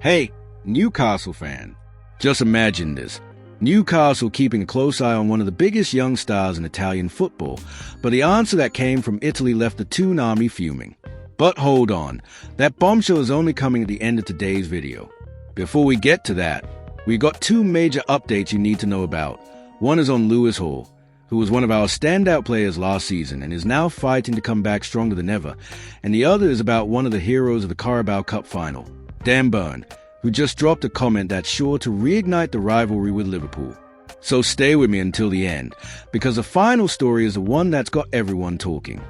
Hey, Newcastle fan. Just imagine this. Newcastle keeping a close eye on one of the biggest young stars in Italian football, but the answer that came from Italy left the Toon Army fuming. But hold on, that bombshell is only coming at the end of today's video. Before we get to that, we got two major updates you need to know about. One is on Lewis Hall, who was one of our standout players last season and is now fighting to come back stronger than ever, and the other is about one of the heroes of the Carabao Cup final, Dan Burn, who just dropped a comment that's sure to reignite the rivalry with Liverpool. So stay with me until the end, because the final story is the one that's got everyone talking.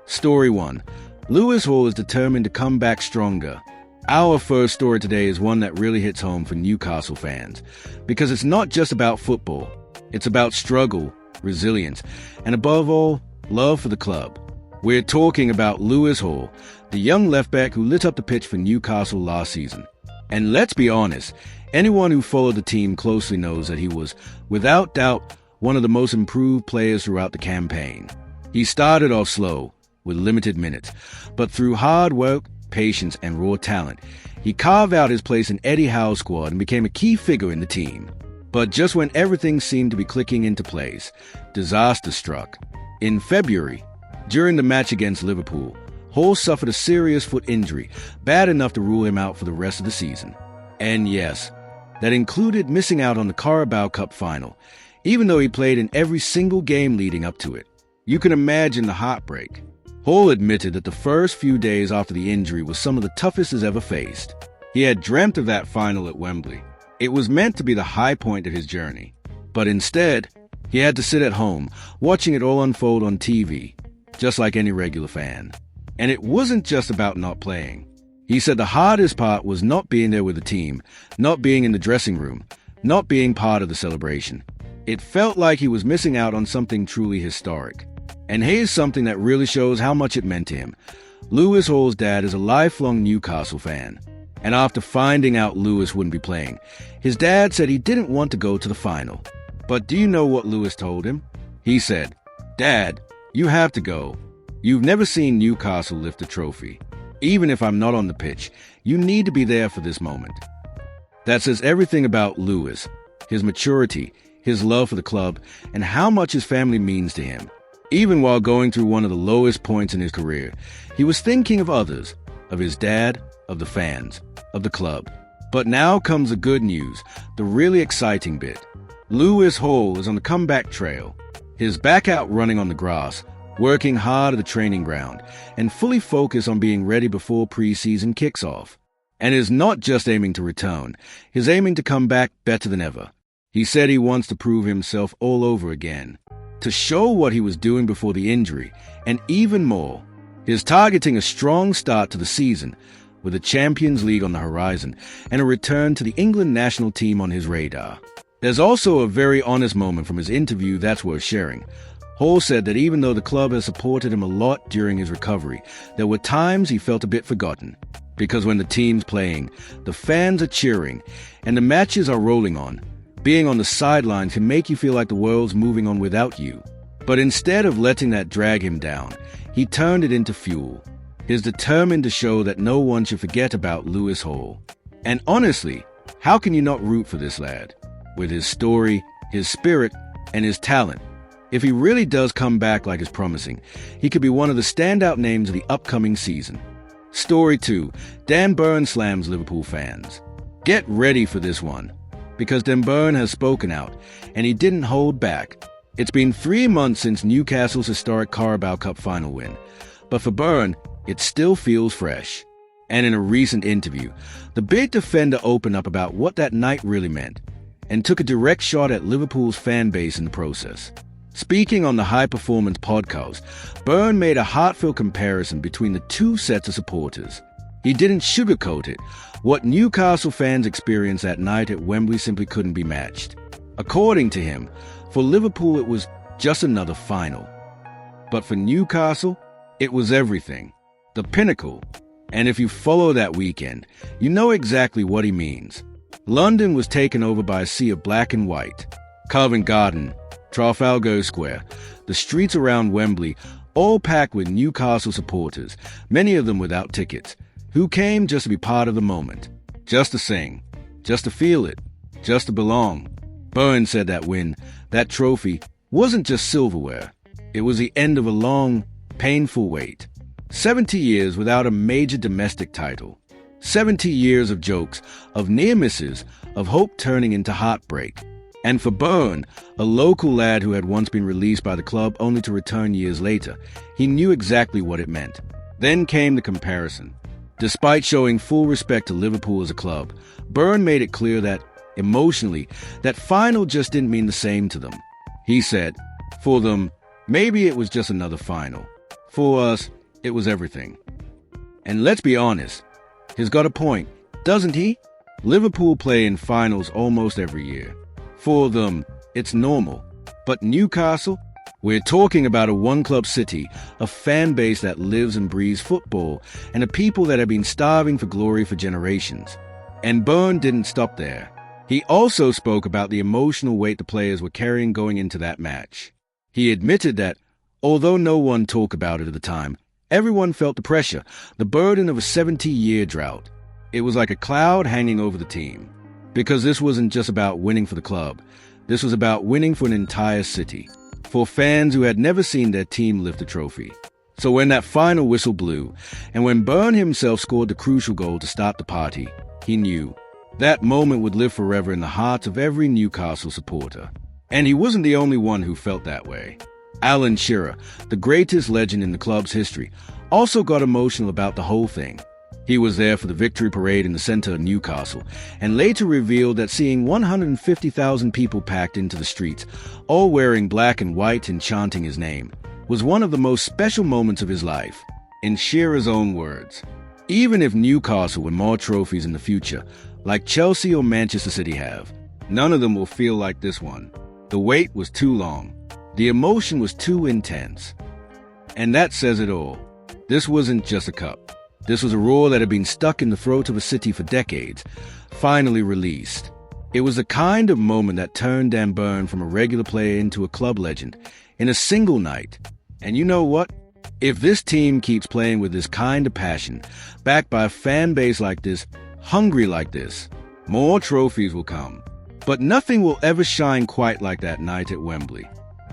Story 1. Lewis Hall is determined to come back stronger. Our first story today is one that really hits home for Newcastle fans, because it's not just about football. It's about struggle, resilience, and above all, love for the club. We're talking about Lewis Hall, the young left-back who lit up the pitch for Newcastle last season. And let's be honest, anyone who followed the team closely knows that he was, without doubt, one of the most improved players throughout the campaign. He started off slow, with limited minutes, but through hard work, patience, and raw talent, he carved out his place in Eddie Howe's squad and became a key figure in the team. But just when everything seemed to be clicking into place, disaster struck. In February, during the match against Liverpool, Hall suffered a serious foot injury, bad enough to rule him out for the rest of the season. And yes, that included missing out on the Carabao Cup final, even though he played in every single game leading up to it. You can imagine the heartbreak. Hall admitted that the first few days after the injury was some of the toughest he's ever faced. He had dreamt of that final at Wembley. It was meant to be the high point of his journey. But instead, he had to sit at home, watching it all unfold on TV, just like any regular fan. And it wasn't just about not playing. He said the hardest part was not being there with the team, not being in the dressing room, not being part of the celebration. It felt like he was missing out on something truly historic. And here's something that really shows how much it meant to him. Lewis Hall's dad is a lifelong Newcastle fan. And after finding out Lewis wouldn't be playing, his dad said he didn't want to go to the final. But do you know what Lewis told him? He said, "Dad, you have to go. You've never seen Newcastle lift a trophy. Even if I'm not on the pitch, you need to be there for this moment." That says everything about Lewis, his maturity, his love for the club, and how much his family means to him. Even while going through one of the lowest points in his career, he was thinking of others, of his dad, of the fans, of the club. But now comes the good news, the really exciting bit. Lewis Hall is on the comeback trail. He's back out running on the grass, working hard at the training ground, and fully focused on being ready before pre-season kicks off. And is not just aiming to return, he's aiming to come back better than ever. He said he wants to prove himself all over again, to show what he was doing before the injury, and even more. He's targeting a strong start to the season, with the Champions League on the horizon, and a return to the England national team on his radar. There's also a very honest moment from his interview that's worth sharing. Hall said that even though the club has supported him a lot during his recovery, there were times he felt a bit forgotten. Because when the team's playing, the fans are cheering, and the matches are rolling on, being on the sidelines can make you feel like the world's moving on without you. But instead of letting that drag him down, he turned it into fuel. He's determined to show that no one should forget about Lewis Hall. And honestly, how can you not root for this lad? With his story, his spirit, and his talent. If he really does come back like he's promising, he could be one of the standout names of the upcoming season. Story 2. Dan Burn slams Liverpool fans. Get ready for this one, because Dan Burn has spoken out, and he didn't hold back. It's been 3 months since Newcastle's historic Carabao Cup final win, but for Burn, it still feels fresh. And in a recent interview, the big defender opened up about what that night really meant, and took a direct shot at Liverpool's fan base in the process. Speaking on the High Performance podcast, Burn made a heartfelt comparison between the two sets of supporters. He didn't sugarcoat it. What Newcastle fans experienced that night at Wembley simply couldn't be matched. According to him, for Liverpool it was just another final. But for Newcastle, it was everything. The pinnacle. And if you follow that weekend, you know exactly what he means. London was taken over by a sea of black and white. Covent Garden, Trafalgar Square, the streets around Wembley, all packed with Newcastle supporters, many of them without tickets, who came just to be part of the moment. just to sing, just to feel it, just to belong. Byrne said that win, that trophy, wasn't just silverware. It was the end of a long, painful wait. 70 years without a major domestic title. 70 years of jokes, of near misses, of hope turning into heartbreak. And for Byrne, a local lad who had once been released by the club only to return years later, he knew exactly what it meant. Then came the comparison. Despite showing full respect to Liverpool as a club, Byrne made it clear that, emotionally, that final just didn't mean the same to them. He said, for them, maybe it was just another final. For us, it was everything. And let's be honest, he's got a point, doesn't he? Liverpool play in finals almost every year. For them, it's normal. But Newcastle? We're talking about a one-club city, a fan base that lives and breathes football, and a people that have been starving for glory for generations. And Byrne didn't stop there. He also spoke about the emotional weight the players were carrying going into that match. He admitted that, although no one talked about it at the time, everyone felt the pressure, the burden of a 70-year drought. It was like a cloud hanging over the team. Because this wasn't just about winning for the club. This was about winning for an entire city. For fans who had never seen their team lift a trophy. So when that final whistle blew, and when Byrne himself scored the crucial goal to start the party, he knew that moment would live forever in the hearts of every Newcastle supporter. And he wasn't the only one who felt that way. Alan Shearer, the greatest legend in the club's history, also got emotional about the whole thing. He was there for the victory parade in the center of Newcastle, and later revealed that seeing 150,000 people packed into the streets, all wearing black and white and chanting his name, was one of the most special moments of his life. In Shearer's own words, even if Newcastle win more trophies in the future, like Chelsea or Manchester City have, none of them will feel like this one. The wait was too long. The emotion was too intense. And that says it all. This wasn't just a cup. This was a roar that had been stuck in the throat of a city for decades, finally released. It was the kind of moment that turned Dan Byrne from a regular player into a club legend in a single night. And you know what? If this team keeps playing with this kind of passion, backed by a fan base like this, hungry like this, more trophies will come. But nothing will ever shine quite like that night at Wembley.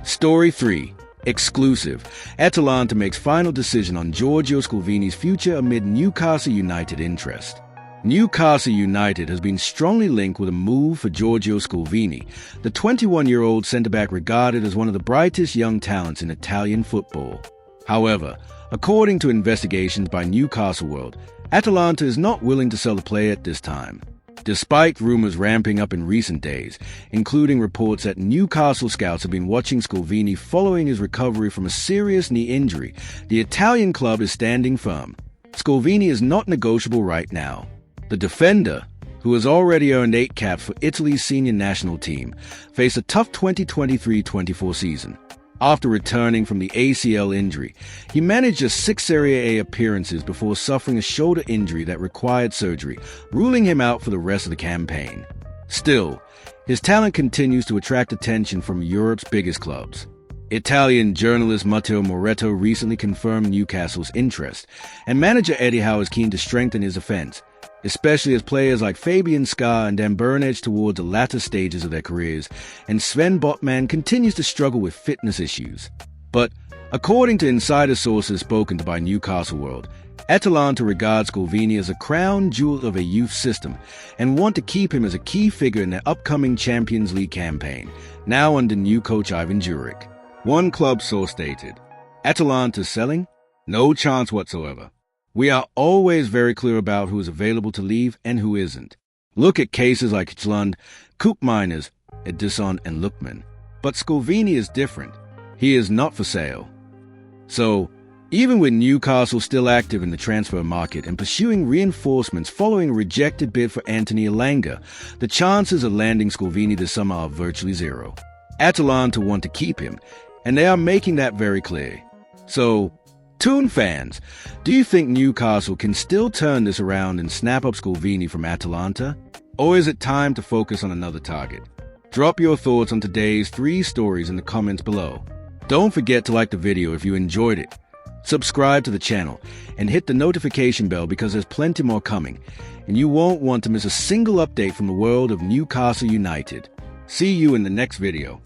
Story 3. Exclusive. Atalanta makes final decision on Giorgio Scalvini's future amid Newcastle United interest. Newcastle United has been strongly linked with a move for Giorgio Scalvini, the 21-year-old centre-back regarded as one of the brightest young talents in Italian football. However, according to investigations by Newcastle World, Atalanta is not willing to sell the player at this time. Despite rumors ramping up in recent days, including reports that Newcastle scouts have been watching Scalvini following his recovery from a serious knee injury, the Italian club is standing firm. Scalvini is not negotiable right now. The defender, who has already earned 8 caps for Italy's senior national team, faced a tough 2023-24 season. After returning from the ACL injury, he managed just 6 Serie A appearances before suffering a shoulder injury that required surgery, ruling him out for the rest of the campaign. Still, his talent continues to attract attention from Europe's biggest clubs. Italian journalist Matteo Moretto recently confirmed Newcastle's interest, and manager Eddie Howe is keen to strengthen his offense, especially as players like Fabian Schär and Dan Byrne edge towards the latter stages of their careers, and Sven Botman continues to struggle with fitness issues. But, according to insider sources spoken to by Newcastle World, Atalanta regards Scalvini as a crown jewel of a youth system and want to keep him as a key figure in their upcoming Champions League campaign, now under new coach Ivan Juric. One club source stated, "Atalanta's selling? No chance whatsoever. We are always very clear about who is available to leave and who isn't. Look at cases like Hjulund, Koopmeiners, Edison, and Lookman. But Scalvini is different. He is not for sale." So, even with Newcastle still active in the transfer market and pursuing reinforcements following a rejected bid for Anthony Elanga, the chances of landing Scalvini this summer are virtually zero. Atalanta want to keep him, and they are making that very clear. So, Toon fans, do you think Newcastle can still turn this around and snap up Scalvini from Atalanta? Or is it time to focus on another target? Drop your thoughts on today's 3 stories in the comments below. Don't forget to like the video if you enjoyed it. Subscribe to the channel and hit the notification bell because there's plenty more coming, and you won't want to miss a single update from the world of Newcastle United. See you in the next video.